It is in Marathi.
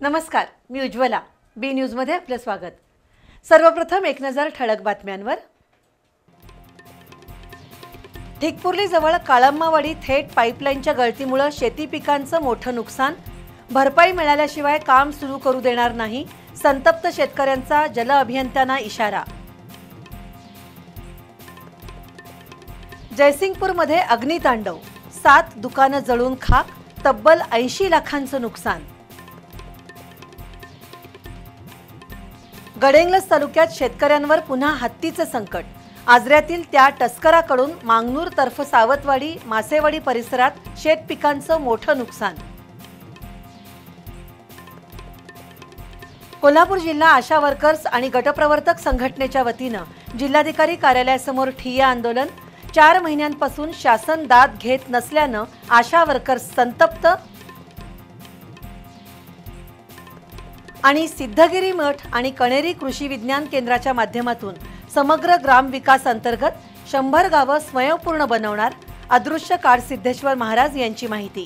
नमस्कार, मी उज्ज्वला. बी न्यूजमध्ये आपलं स्वागत. सर्वप्रथम एक नजर ठळक बातम्यांवर. ठिकपुर्ली जवळ काळम्मावाडी थेट पाईपलाईनच्या गळतीमुळे शेती पिकांचं मोठं नुकसान. भरपाई मिळाल्याशिवाय काम सुरू करू देणार नाही, संतप्त शेतकऱ्यांचा जल अभियंत्यांना इशारा. जयसिंगपूरमध्ये अग्नितांडव, 7 दुकानं जळून खाक, तब्बल 80 लाखांचं नुकसान. गडेंग्लज तालुक्यात शेतकऱ्यांवर पुन्हा हत्तीचं संकट. आजऱ्यातील त्या टस्कराकडून मांगनूर तर्फ सावतवाडी मासेवाडी परिसरात शेत पिकांचं मोठं नुकसान. कोल्हापूर जिल्हा आशा वर्कर्स आणि गटप्रवर्तक संघटनेच्या वतीनं जिल्हाधिकारी कार्यालयासमोर ठिय्या आंदोलन. 4 महिन्यांपासून शासन दाद घेत नसल्यानं आशा वर्कर्स संतप्त. आणि सिद्धगिरी मठ आणि कणेरी कृषी विज्ञान केंद्राच्या माध्यमातून समग्र ग्राम विकास अंतर्गत 100 गावं स्वयंपूर्ण बनवणार. अदृश्य काळसिद्धेश्वर महाराज यांची माहिती.